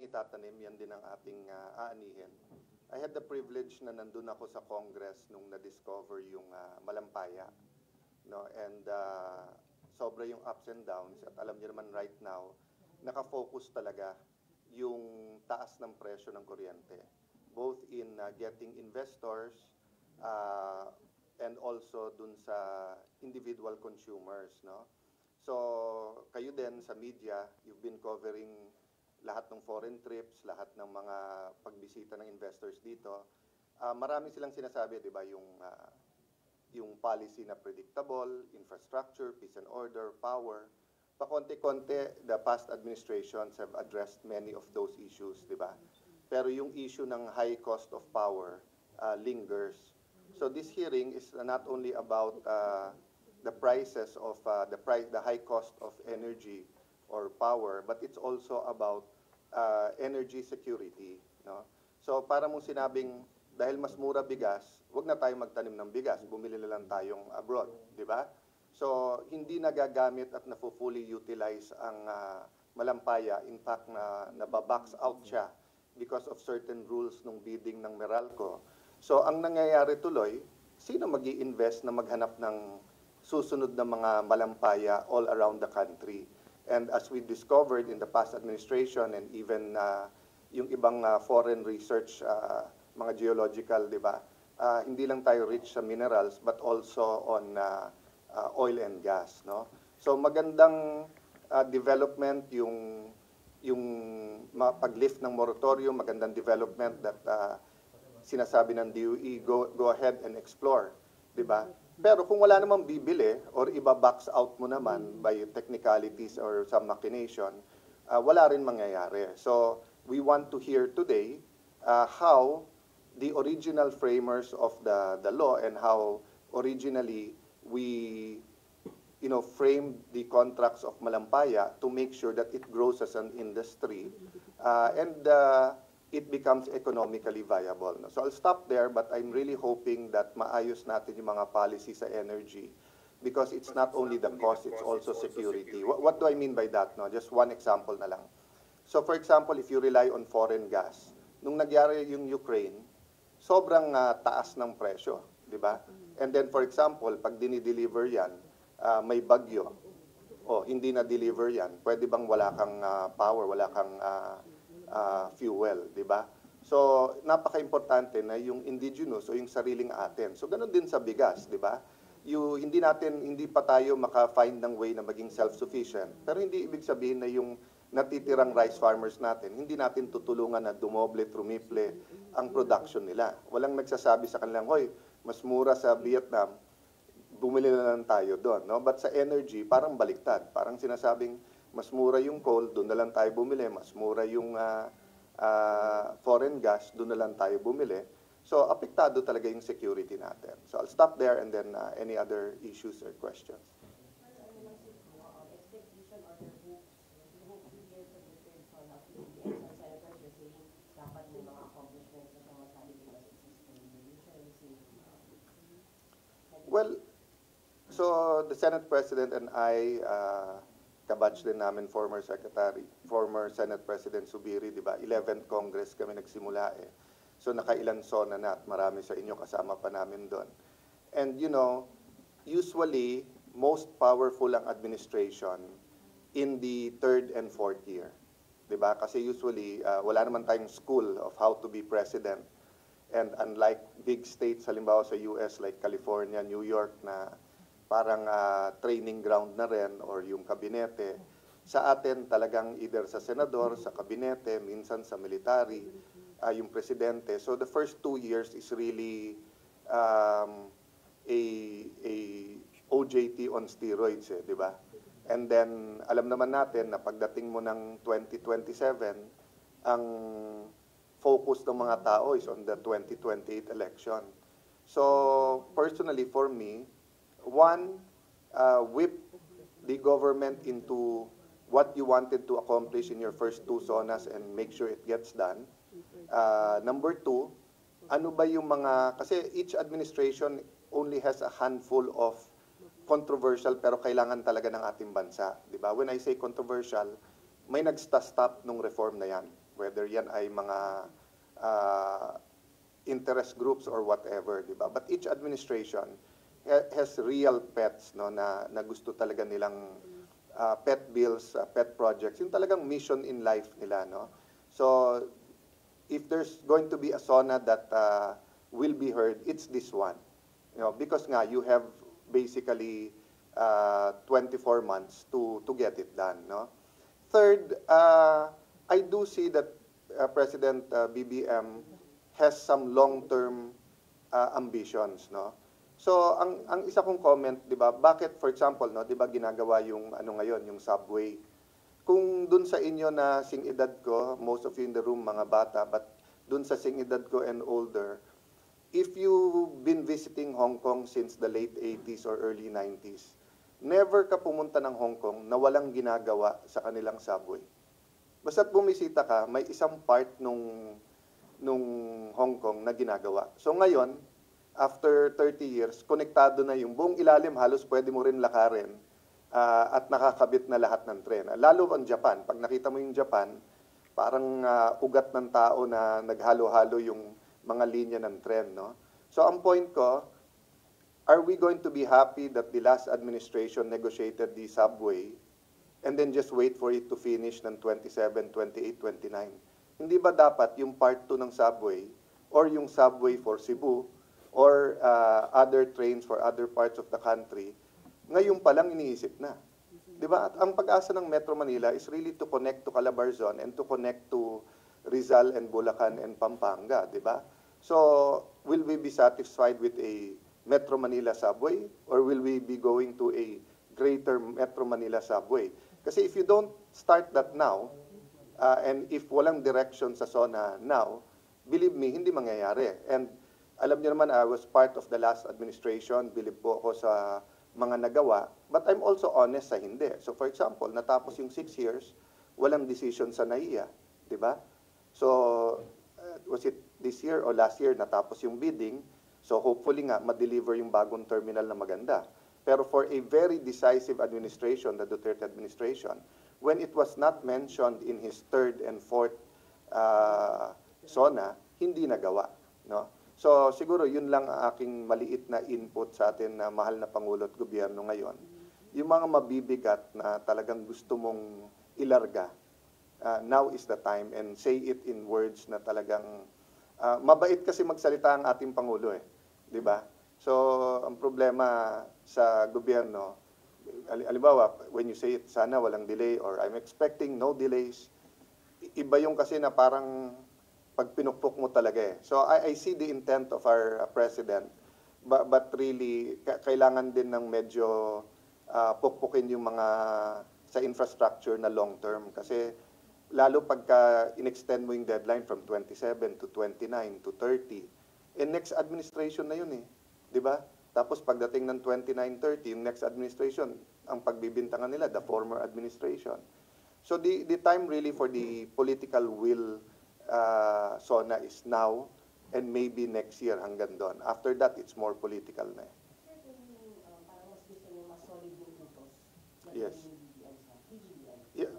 itatanim, yan din ang ating aanihin. I had the privilege na nandun ako sa Congress nung na-discover yung Malampaya. No? And sobra yung ups and downs. At alam niyo naman right now, nakafocus talaga yung taas ng presyo ng kuryente. Both in getting investors and also dun sa individual consumers. No? So kayo din sa media, you've been covering lahat ng foreign trips, lahat ng mga pagbisita ng investors dito. Marami silang sinasabi, di ba, yung policy na predictable, infrastructure, peace and order, power. Pakonti-konti, the past administrations have addressed many of those issues, di ba? Pero yung issue ng high cost of power lingers. So this hearing is not only about the prices of the high cost of energy or power, but it's also about energy security. No? So para mong sinabing, dahil mas mura bigas, wag na tayo magtanim ng bigas, bumili na lang tayong abroad, di ba? So hindi nagagamit at na-fully utilize ang Malampaya. In fact, nababox out siya because of certain rules ng bidding ng Meralco. So ang nangyayari tuloy, sino mag-i-invest na maghanap ng susunod na mga Malampaya all around the country? And as we discovered in the past administration and even yung ibang foreign research, mga geological, di ba? Hindi lang tayo rich sa minerals but also on oil and gas. No? So magandang development yung pag-lift ng moratorium, magandang development that sinasabi ng DOE, go ahead and explore. Di ba? Pero kung wala namang bibili or iba-box out mo naman by technicalities or some machination, wala rin mangyayari. So we want to hear today how the original framers of the law and how originally we framed the contracts of Malampaya to make sure that it grows as an industry and it becomes economically viable. So I'll stop there, but I'm really hoping that maayos natin yung mga policy sa energy because it's not only the cost, it's also security. What do I mean by that? No? Just one example na lang. So for example, if you rely on foreign gas, nung nagyari yung Ukraine, sobrang taas ng presyo, di ba? And then for example, pag dinideliver yan, may bagyo, hindi na-deliver yan, pwede bang wala kang power, wala kang fuel, di ba? So, napaka-importante na yung indigenous o yung sariling atin. So, ganun din sa bigas, di ba? Hindi pa tayo maka-find ng way na maging self-sufficient. Pero hindi ibig sabihin na yung natitirang rice farmers natin, hindi natin tutulungan na dumoble, trumiple ang production nila. Walang nagsasabi sa kanilang, hoy, mas mura sa Vietnam, bumili na lang tayo doon. No? But sa energy, parang baliktad. Parang sinasabing, mas mura yung coal, doon na lang tayo bumili. Mas mura yung foreign gas, doon na lang tayo bumili. So, apektado talaga yung security natin. So, I'll stop there and then any other issues or questions. Well, so the Senate President and I, kabatch din namin former Senate President Zubiri, di ba? 11th Congress kami nagsimula eh. So nakailan sona na at marami sa inyo kasama pa namin doon. And usually, most powerful ang administration in the third and fourth year. Di ba? Kasi usually, wala naman tayong school of how to be president. And unlike big states, halimbawa sa US like California, New York na parang training ground na rin or yung kabinete, sa atin talagang either sa senador, sa kabinete, minsan sa military, yung presidente. So the first 2 years is really a OJT on steroids, di ba? And then alam naman natin na pagdating mo ng 2027, ang focus ng mga tao is on the 2028 election. So personally for me, one, whip the government into what you wanted to accomplish in your first 2 zonas and make sure it gets done. Number 2, ano ba yung mga, kasi each administration only has a handful of controversial pero kailangan talaga ng ating bansa. Di ba? When I say controversial, may nag-stop nung reform na yan. whether yan ay mga interest groups or whatever, di ba? But each administration has real pets, no, na gusto talaga nilang pet bills, pet projects, yung talagang mission in life nila, no? So, if there's going to be a SONA that will be heard, it's this one. You know, because nga, you have basically 24 months to get it done, no? Third, I do see that President BBM has some long-term ambitions, no? So, ang isa kong comment, 'di ba? Bakit, for example, no, 'di ba ginagawa yung ano ngayon, yung subway? Kung dun sa inyo na sing-edad ko, most of you in the room mga bata, but dun sa sing-edad ko and older, if you've been visiting Hong Kong since the late 80s or early 90s, never ka pumunta ng Hong Kong na walang ginagawa sa kanilang subway. Basta't bumisita ka, may isang part nung Hong Kong na ginagawa. So ngayon, after 30 years, konektado na yung buong ilalim, halos pwede mo rin lakarin at nakakabit na lahat ng tren. Lalo ang Japan. Pag nakita mo yung Japan, parang ugat ng tao na naghalo-halo yung mga linya ng tren, no? So ang point ko, are we going to be happy that the last administration negotiated the subway and then just wait for it to finish ng 27, 28, 29? Hindi ba dapat yung part 2 ng subway or yung subway for Cebu or other trains for other parts of the country, ngayon pa lang iniisip na? Di ba? At ang pag-asa ng Metro Manila is really to connect to Calabarzon and to connect to Rizal and Bulacan and Pampanga, di ba? So, will we be satisfied with a Metro Manila subway or will we be going to a greater Metro Manila subway? Kasi if you don't start that now, and if walang direction sa SONA now, believe me, hindi mangyayari. And alam niyo naman, I was part of the last administration, believe po ako sa mga nagawa, but I'm also honest sa hindi. So for example, natapos yung 6 years, walang decision sa NAIA, di ba? So, was it this year or last year natapos yung bidding? So hopefully nga, ma-deliver yung bagong terminal na maganda. Pero for a very decisive administration, the Duterte administration, when it was not mentioned in his third and fourth SONA, hindi nagawa, no? So siguro yun lang ang aking maliit na input sa atin na mahal na Pangulo at Gobyerno ngayon. Yung mga mabibigat na talagang gusto mong ilarga, now is the time, and say it in words na talagang mabait kasi magsalita ang ating Pangulo, eh, di ba? So ang problema sa gobyerno, halimbawa, when you say it, sana walang delay or I'm expecting no delays, iba yung kasi na parang pag pinukpok mo talaga, eh. So I see the intent of our president, but really kailangan din ng medyo pukpukin yung mga sa infrastructure na long term kasi lalo pagka in-extend mo yung deadline from 27 to 29 to 30, next administration na yun, eh, di ba? Tapos pagdating ng 29-30, yung next administration, ang pagbibintangan nila, the former administration. So the time really for the political will SONA is now and maybe next year hanggang doon. After that, it's more political na. Parang mas gusto niyo mas solid yung utos. Yes. Yeah,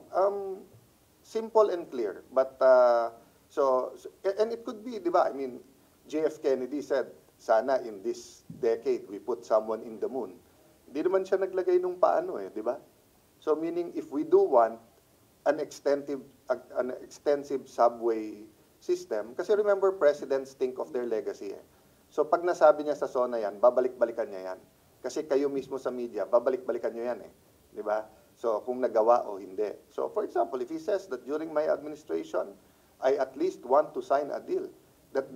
simple and clear. But, and it could be, di ba, I mean, JF Kennedy said, sana in this decade we put someone in the moon. Hindi naman siya naglagay nung paano, eh, di ba? So meaning if we do want an extensive subway system, kasi remember presidents think of their legacy, eh. So pag nasabi niya sa SONA yan, babalik-balikan niya yan. Kasi kayo mismo sa media, babalik-balikan niyo yan, eh, di ba? So kung nagawa o hindi. So for example, if he says that during my administration, I at least want to sign a deal that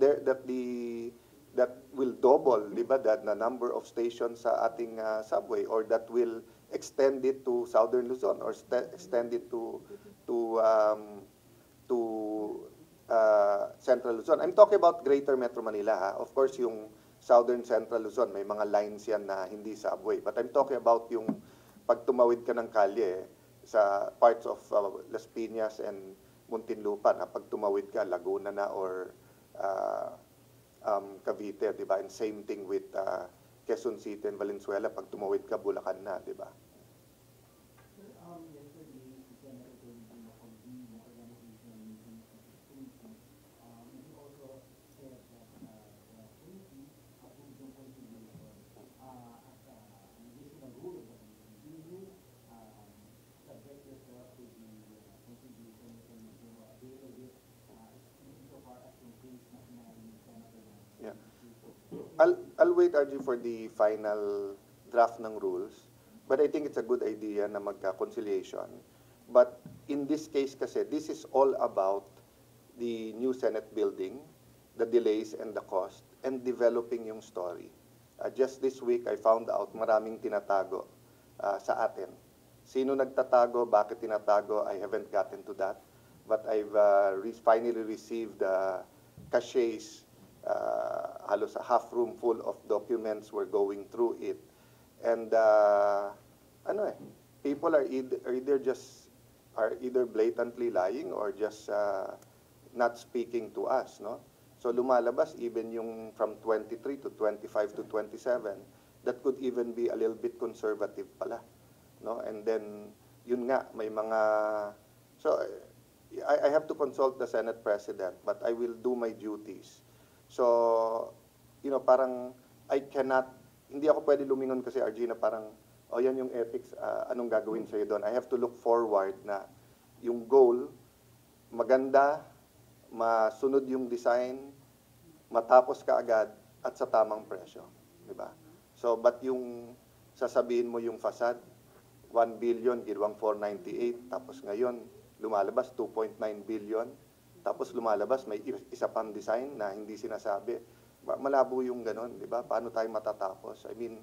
will double, di ba, the number of stations sa ating subway, or that will extend it to Southern Luzon or extend it to Central Luzon. I'm talking about Greater Metro Manila, ha? Of course, yung Southern Central Luzon, may mga lines yan na hindi subway. But I'm talking about yung pag tumawid ka ng kalye sa parts of Las Piñas and Muntinlupa, na pag tumawid ka, Laguna na or Cavite, di ba? And same thing with Quezon City and Valenzuela, pag tumawid ka, Bulacan na, di ba? Yesterday, si Senator Tony na convene ng organization meeting wait, RG, for the final draft ng rules. But I think it's a good idea na magka-conciliation. But in this case kasi, this is all about the new Senate building, the delays and the cost, and developing yung story. Just this week, I found out maraming tinatago sa atin. Sino nagtatago, bakit tinatago, I haven't gotten to that. But I've finally received caches, halos a half room full of documents. We're going through it. And people are either blatantly lying or just not speaking to us, no? So lumalabas even yung from 23 to 25 to 27, that could even be a little bit conservative pala, no? And then yun nga, may mga, so I have to consult the Senate President, but I will do my duties. So, parang hindi ako pwede lumingon kasi, RG, na parang, yan yung ethics, anong gagawin sa'yo doon? I have to look forward na yung goal, maganda, masunod yung design, matapos ka agad, at sa tamang presyo. Diba? So, but yung sasabihin mo yung facade, 1 billion, ginawang 498, tapos ngayon, lumalabas 2.9 billion, tapos lumalabas may isa pang design na hindi sinasabi. Malabo yung ganun, di ba? Paano tayo matatapos? I mean,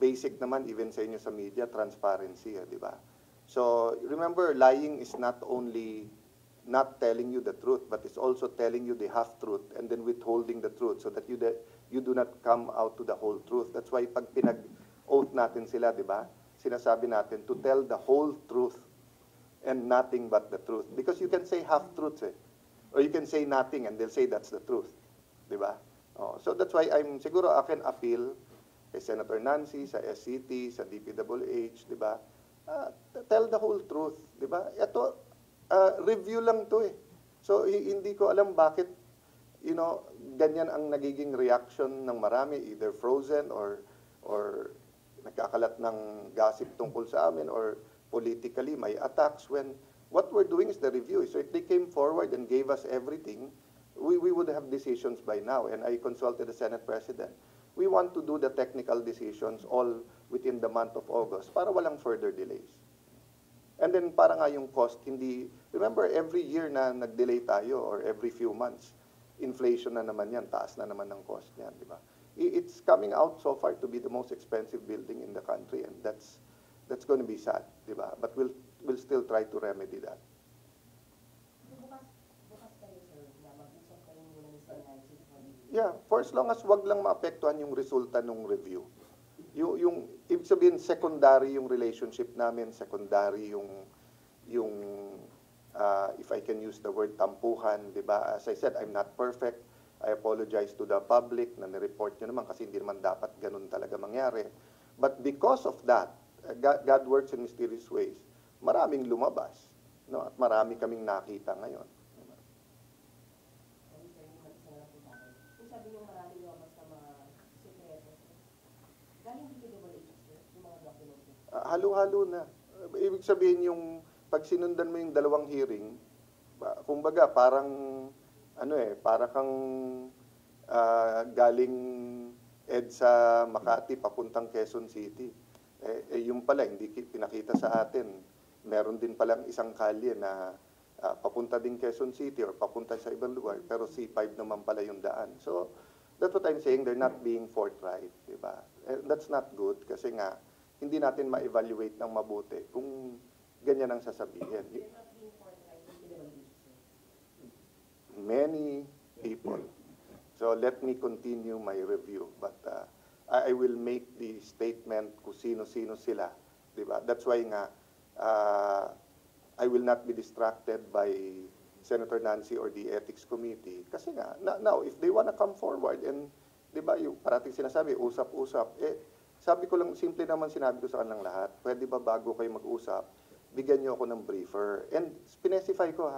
basic naman even sa inyo sa media, transparency, di ba? So, remember, lying is not only not telling you the truth, but it's also telling you the half-truth and then withholding the truth so that you do not come out to the whole truth. That's why pag pinag-oath natin sila, di ba? Sinasabi natin to tell the whole truth and nothing but the truth. Because you can say half-truths, or you can say nothing and they'll say that's the truth. Di ba? So that's why siguro I can appeal kay Senator Nancy, sa SCT, sa DPWH, di ba? Tell the whole truth, di ba? Ito, review lang to So hindi ko alam bakit, ganyan ang nagiging reaction ng marami, either frozen or nagkakalat ng gossip tungkol sa amin or politically may attacks when what we're doing is the review. So if they came forward and gave us everything, we would have decisions by now. And I consulted the Senate President. We want to do the technical decisions all within the month of August para walang further delays. And then para nga yung cost, remember every year na nag-delay tayo or every few months, inflation na naman yan, taas na naman ng cost niyan, di ba? It's coming out so far to be the most expensive building in the country, and that's going to be sad, di ba? But we'll still try to remedy that. Bukas kayo, sir, na mag-usap kayo muna ni Sir Nancy for the... Yeah, for as long as wag lang maapektuhan yung resulta ng review. Yung ibig sabihin, secondary yung relationship namin, secondary yung if I can use the word tampuhan, di ba? As I said, I'm not perfect. I apologize to the public na nireport nyo naman kasi hindi naman dapat ganun talaga mangyari. But because of that, God works in mysterious ways. Maraming lumabas, no? At marami kaming nakita ngayon. Kung sabi niyo maraming lumabas na mga sekreto, galing DPWH, sir, yung mga documents? Halo-halo na. Ibig sabihin yung pag sinundan mo yung dalawang hearing, kumbaga parang para kang galing EDSA Makati papuntang Quezon City. Yung pala, hindi pinakita sa atin. Meron din palang isang kalye na papunta din Quezon City or papunta sa ibang lugar, pero C5 naman pala yung daan. So, that's what I'm saying, they're not being forthright, di ba? That's not good kasi nga, hindi natin ma-evaluate ng mabuti kung ganyan ang sasabihin. They're not being forthright in DPWH, sir. Many people. So let me continue my review. But I will make the statement kung sino-sino sila. Diba? That's why nga, I will not be distracted by Senator Nancy or the Ethics Committee. Kasi nga, now, if they wanna come forward and, diba, yung parating sinasabi, usap-usap, sabi ko lang, simple naman sinabi ko sa kanilang lahat, pwede ba bago kayo mag-usap, bigyan niyo ako ng briefer. And specify ko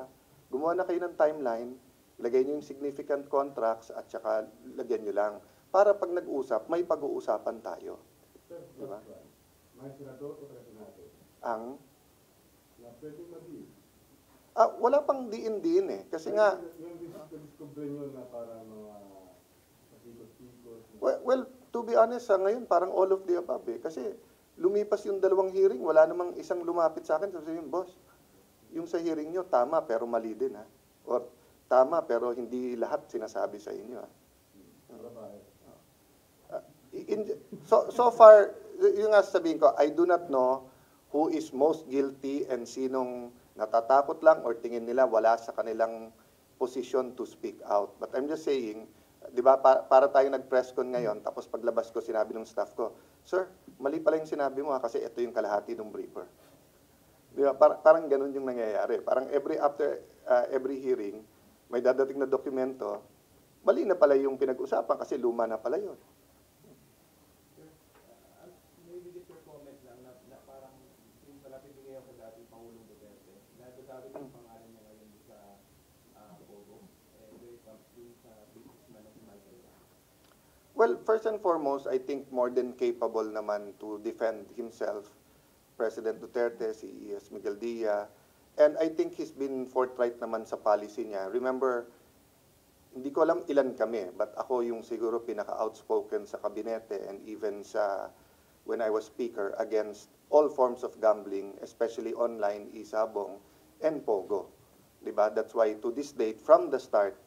gumawa na kayo ng timeline, lagay niyo yung significant contracts at saka lagyan niyo lang. Para pag nag-usap, may pag-uusapan tayo. Sir, diba? May senador o senador? Ang? Na pwedeng mag-deal. Wala pang diin-diin Kasi nga... Yung discover nyo na para mga pasikot-sikot. Well, to be honest, ngayon parang all of the above eh. Kasi lumipas yung 2 hearing, wala namang isang lumapit sa akin, sabi boss, yung sa hearing nyo, tama pero mali din ha. Or tama pero hindi lahat sinasabi sa inyo ha. So far, yung nga sabihin ko, I do not know who is most guilty and sinong natatakot lang or tingin nila wala sa kanilang position to speak out. But I'm just saying, di ba, para tayong nag-press con ngayon, tapos paglabas ko, sinabi ng staff ko, sir, mali pala yung sinabi mo kasi ito yung kalahati ng briefer. Di ba, parang ganun yung nangyayari. Parang after every hearing, may dadating na dokumento, mali na pala yung pinag-usapan kasi luma na pala yun. Maybe get your comment lang na parang yung palapit din ngayon sa dating Pangulong Duterte, nagsasabi ng pangalan niya ngayon sa Pogo, when it comes dun sa businessman ng Michael Yang. Well, first and foremost, I think more than capable naman to defend himself, President Duterte, si E.S. Miguel Dia, and I think he's been forthright naman sa policy niya. Remember, hindi ko alam ilan kami, but ako yung siguro pinaka-outspoken sa kabinete and even sa when I was speaker against all forms of gambling, especially online, isabong, and pogo. Diba? That's why to this date, from the start,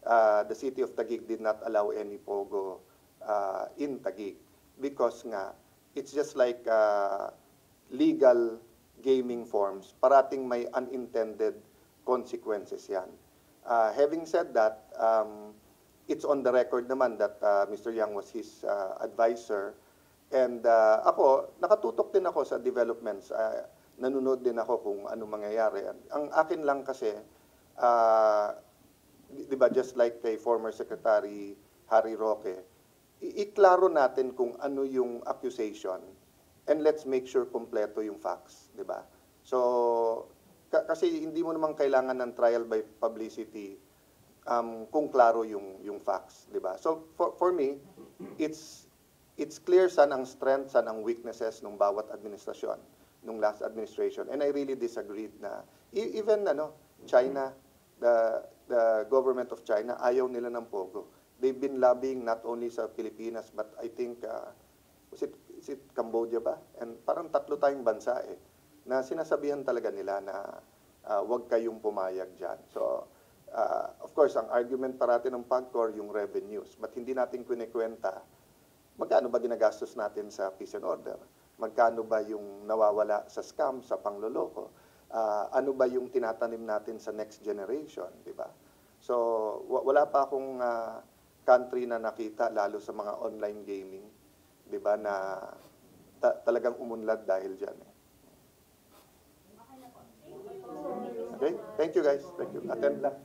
the city of Taguig did not allow any pogo in Taguig because nga, it's just like legal gaming forms. Parating may unintended consequences yan. Having said that, it's on the record naman that Mr. Yang was his advisor. And ako, nakatutok din ako sa developments. Nanonood din ako kung ano mangyayari. Ang akin lang kasi, di ba, just like kay former Secretary Harry Roque, iklaro natin kung ano yung accusation and let's make sure kompleto yung facts, di ba? So, kasi hindi mo naman kailangan ng trial by publicity kung klaro yung facts, di ba? So, for me, it's clear saan ang strength, saan ang weaknesses ng bawat administrasyon, nung last administration. And I really disagreed na, even China, the government of China, ayaw nila ng pogo. They've been lobbying not only sa Pilipinas, but I think, is it Cambodia ba? And parang 3 tayong bansa na sinasabihan talaga nila na wag kayong pumayag dyan. So, of course, ang argument parati ng PAGCOR yung revenues, but hindi natin kinikwenta magkano ba ginagastos natin sa peace and order? Magkano ba yung nawawala sa scam, sa pangloloko? Ano ba yung tinatanim natin sa next generation, di ba? So, wala pa akong country na nakita, lalo sa mga online gaming, di ba, na talagang umunlad dahil dyan. Okay? Thank you guys. Thank you. Attend lang.